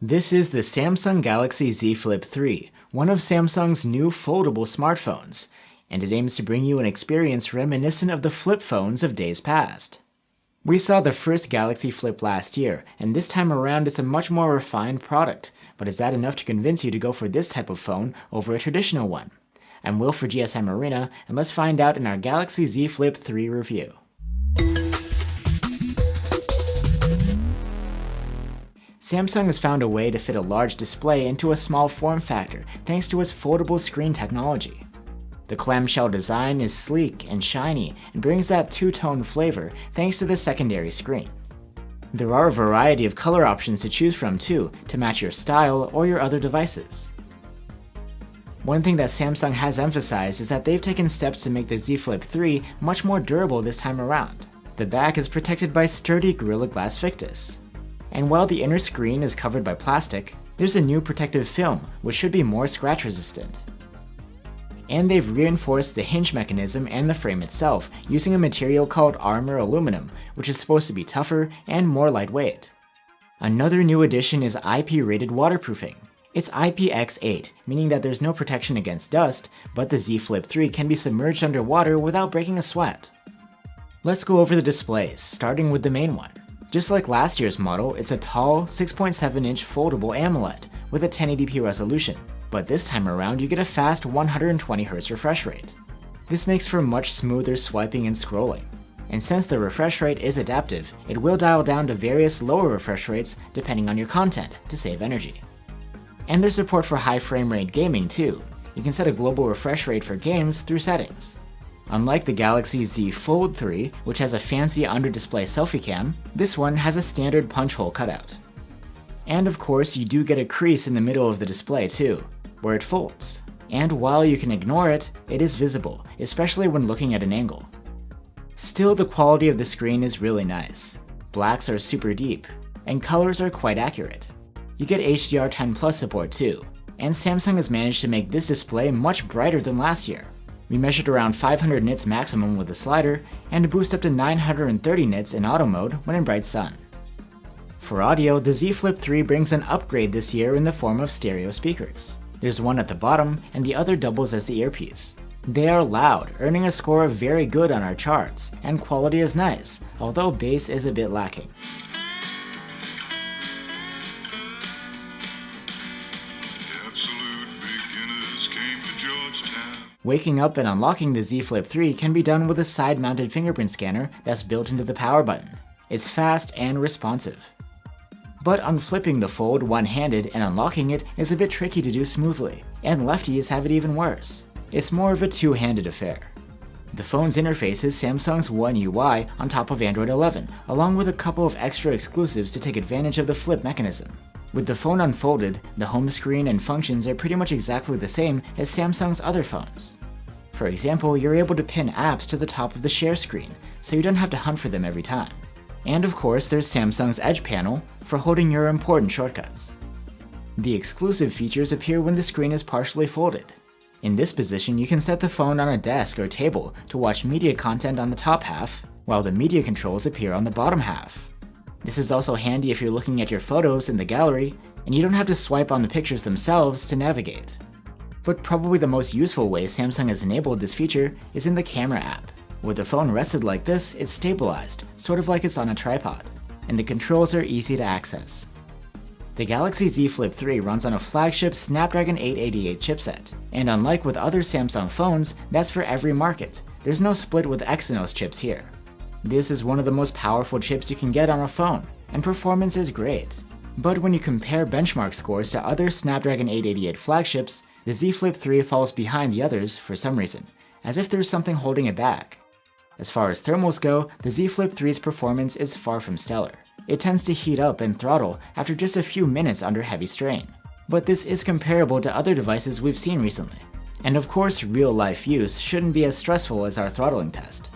This is the Samsung Galaxy Z Flip3, one of Samsung's new foldable smartphones, and it aims to bring you an experience reminiscent of the flip phones of days past. We saw the first Galaxy Flip last year, and this time around it's a much more refined product, but is that enough to convince you to go for this type of phone over a traditional one? I'm Will for GSM Arena, and let's find out in our Galaxy Z Flip 3 review. Samsung has found a way to fit a large display into a small form factor thanks to its foldable screen technology. The clamshell design is sleek and shiny and brings that two-tone flavor thanks to the secondary screen. There are a variety of color options to choose from too, to match your style or your other devices. One thing that Samsung has emphasized is that they've taken steps to make the Z Flip 3 much more durable this time around. The back is protected by sturdy Gorilla Glass Victus. And while the inner screen is covered by plastic, there's a new protective film which should be more scratch resistant. And they've reinforced the hinge mechanism and the frame itself using a material called armor aluminum, which is supposed to be tougher and more lightweight. Another new addition is IP-rated waterproofing. It's IPX8, meaning that there's no protection against dust, but the Z Flip 3 can be submerged underwater without breaking a sweat. Let's go over the displays, starting with the main one. Just like last year's model, it's a tall 6.7-inch foldable AMOLED with a 1080p resolution, but this time around you get a fast 120Hz refresh rate. This makes for much smoother swiping and scrolling. And since the refresh rate is adaptive, it will dial down to various lower refresh rates depending on your content to save energy. And there's support for high frame rate gaming too. You can set a global refresh rate for games through settings. Unlike the Galaxy Z Fold 3, which has a fancy under-display selfie cam, this one has a standard punch hole cutout. And of course, you do get a crease in the middle of the display too, where it folds. And while you can ignore it, it is visible, especially when looking at an angle. Still, the quality of the screen is really nice. Blacks are super deep, and colors are quite accurate. You get HDR10+ support too, and Samsung has managed to make this display much brighter than last year. We measured around 500 nits maximum with the slider, and boost up to 930 nits in auto mode when in bright sun. For audio, the Z Flip 3 brings an upgrade this year in the form of stereo speakers. There's one at the bottom, and the other doubles as the earpiece. They are loud, earning a score of very good on our charts, and quality is nice, although bass is a bit lacking. Waking up and unlocking the Z Flip 3 can be done with a side-mounted fingerprint scanner that's built into the power button. It's fast and responsive. But unflipping the fold one-handed and unlocking it is a bit tricky to do smoothly, and lefties have it even worse. It's more of a two-handed affair. The phone's interface is Samsung's One UI on top of Android 11, along with a couple of extra exclusives to take advantage of the flip mechanism. With the phone unfolded, the home screen and functions are pretty much exactly the same as Samsung's other phones. For example, you're able to pin apps to the top of the share screen, so you don't have to hunt for them every time. And of course, there's Samsung's Edge panel for holding your important shortcuts. The exclusive features appear when the screen is partially folded. In this position, you can set the phone on a desk or table to watch media content on the top half, while the media controls appear on the bottom half. This is also handy if you're looking at your photos in the gallery, and you don't have to swipe on the pictures themselves to navigate. But probably the most useful way Samsung has enabled this feature is in the camera app. With the phone rested like this, it's stabilized, sort of like it's on a tripod, and the controls are easy to access. The Galaxy Z Flip 3 runs on a flagship Snapdragon 888 chipset, and unlike with other Samsung phones, that's for every market. There's no split with Exynos chips here. This is one of the most powerful chips you can get on a phone, and performance is great. But when you compare benchmark scores to other Snapdragon 888 flagships, the Z Flip 3 falls behind the others for some reason, as if there's something holding it back. As far as thermals go, the Z Flip 3's performance is far from stellar. It tends to heat up and throttle after just a few minutes under heavy strain. But this is comparable to other devices we've seen recently. And of course, real-life use shouldn't be as stressful as our throttling test.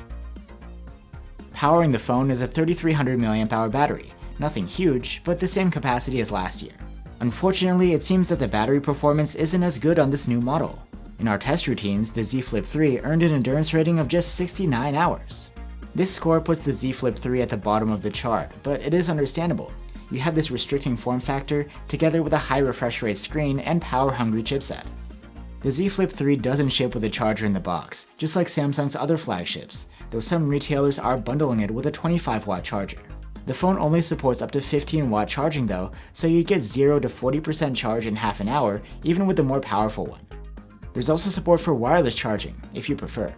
Powering the phone is a 3300 mAh battery, nothing huge, but the same capacity as last year. Unfortunately, it seems that the battery performance isn't as good on this new model. In our test routines, the Z Flip 3 earned an endurance rating of just 69 hours. This score puts the Z Flip 3 at the bottom of the chart, but it is understandable. you have this restricting form factor together with a high refresh rate screen and power-hungry chipset. The Z Flip3 doesn't ship with a charger in the box, just like Samsung's other flagships, though some retailers are bundling it with a 25-watt charger. The phone only supports up to 15-watt charging though, so you'd get 0 to 40% charge in half an hour, even with the more powerful one. There's also support for wireless charging, if you prefer.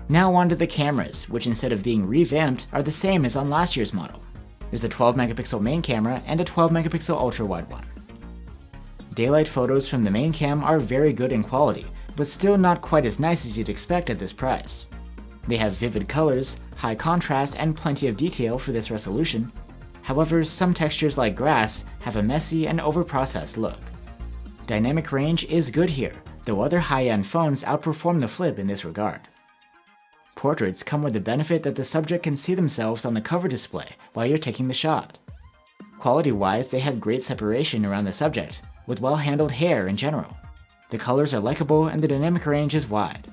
Now onto the cameras, which instead of being revamped, are the same as on last year's model. There's a 12-megapixel main camera and a 12-megapixel ultra-wide one. Daylight photos from the main cam are very good in quality, but still not quite as nice as you'd expect at this price. They have vivid colors, high contrast, and plenty of detail for this resolution. However, some textures like grass have a messy and overprocessed look. Dynamic range is good here, though other high-end phones outperform the Flip in this regard. Portraits come with the benefit that the subject can see themselves on the cover display while you're taking the shot. Quality-wise, they have great separation around the subject, with well-handled hair in general. The colors are likable and the dynamic range is wide.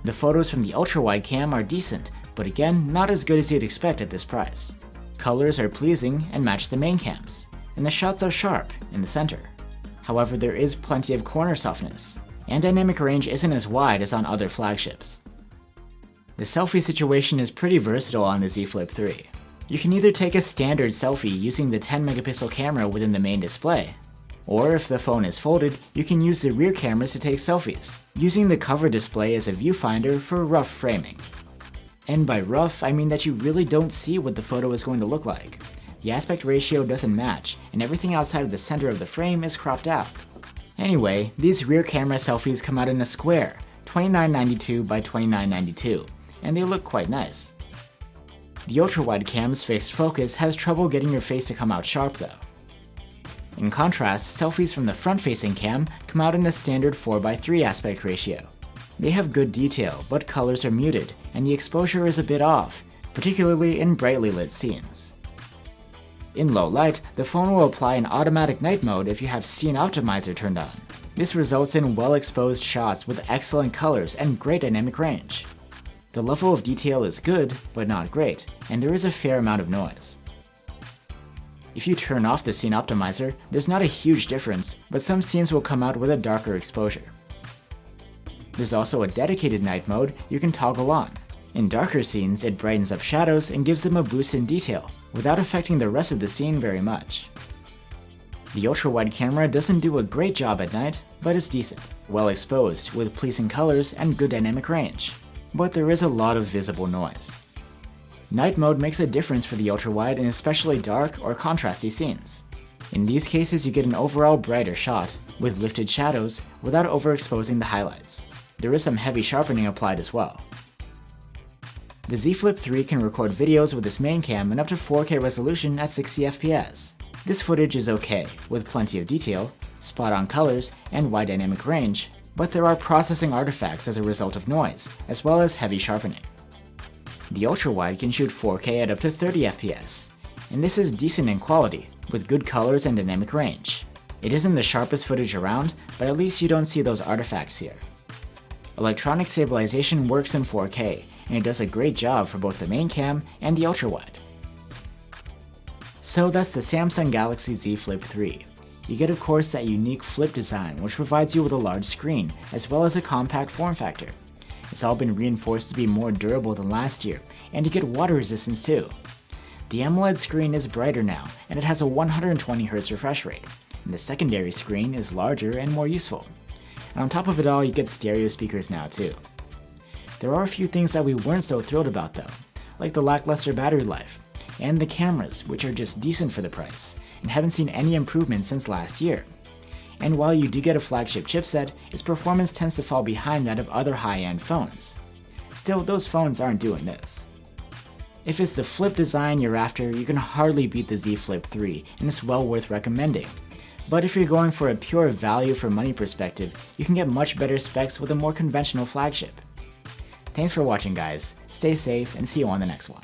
The photos from the ultra-wide cam are decent, but again, not as good as you'd expect at this price. Colors are pleasing and match the main cams, and the shots are sharp in the center. However, there is plenty of corner softness, and dynamic range isn't as wide as on other flagships. The selfie situation is pretty versatile on the Z Flip3. You can either take a standard selfie using the 10-megapixel camera within the main display, or if the phone is folded, you can use the rear cameras to take selfies, using the cover display as a viewfinder for rough framing. And by rough, I mean that you really don't see what the photo is going to look like. The aspect ratio doesn't match, and everything outside of the center of the frame is cropped out. Anyway, these rear camera selfies come out in a square, 2992 by 2992, and they look quite nice. The ultra-wide cam's fixed focus has trouble getting your face to come out sharp though. In contrast, selfies from the front-facing cam come out in a standard 4:3 aspect ratio. They have good detail, but colors are muted, and the exposure is a bit off, particularly in brightly lit scenes. In low light, the phone will apply an automatic night mode if you have Scene Optimizer turned on. This results in well-exposed shots with excellent colors and great dynamic range. The level of detail is good, but not great, and there is a fair amount of noise. If you turn off the Scene Optimizer, there's not a huge difference, but some scenes will come out with a darker exposure. There's also a dedicated night mode you can toggle on. In darker scenes, it brightens up shadows and gives them a boost in detail, without affecting the rest of the scene very much. The ultra-wide camera doesn't do a great job at night, but it's decent, well exposed, with pleasing colors and good dynamic range. But there is a lot of visible noise. Night mode makes a difference for the ultra-wide in especially dark or contrasty scenes. In these cases, you get an overall brighter shot, with lifted shadows, without overexposing the highlights. There is some heavy sharpening applied as well. The Z Flip3 can record videos with its main cam in up to 4K resolution at 60 FPS. This footage is okay, with plenty of detail, spot-on colors, and wide dynamic range, but there are processing artifacts as a result of noise, as well as heavy sharpening. The ultra-wide can shoot 4K at up to 30 FPS, and this is decent in quality, with good colors and dynamic range. It isn't the sharpest footage around, but at least you don't see those artifacts here. Electronic stabilization works in 4K, and it does a great job for both the main cam and the ultra-wide. So that's the Samsung Galaxy Z Flip3. You get of course that unique flip design which provides you with a large screen, as well as a compact form factor. It's all been reinforced to be more durable than last year, and you get water resistance too. The AMOLED screen is brighter now, and it has a 120Hz refresh rate, and the secondary screen is larger and more useful. And on top of it all, you get stereo speakers now too. There are a few things that we weren't so thrilled about though, like the lackluster battery life, and the cameras, which are just decent for the price, and haven't seen any improvement since last year. And while you do get a flagship chipset, its performance tends to fall behind that of other high-end phones. Still, those phones aren't doing this. If it's the flip design you're after, you can hardly beat the Z Flip3, and it's well worth recommending. But if you're going for a pure value for money perspective, you can get much better specs with a more conventional flagship. Thanks for watching guys, stay safe and see you on the next one.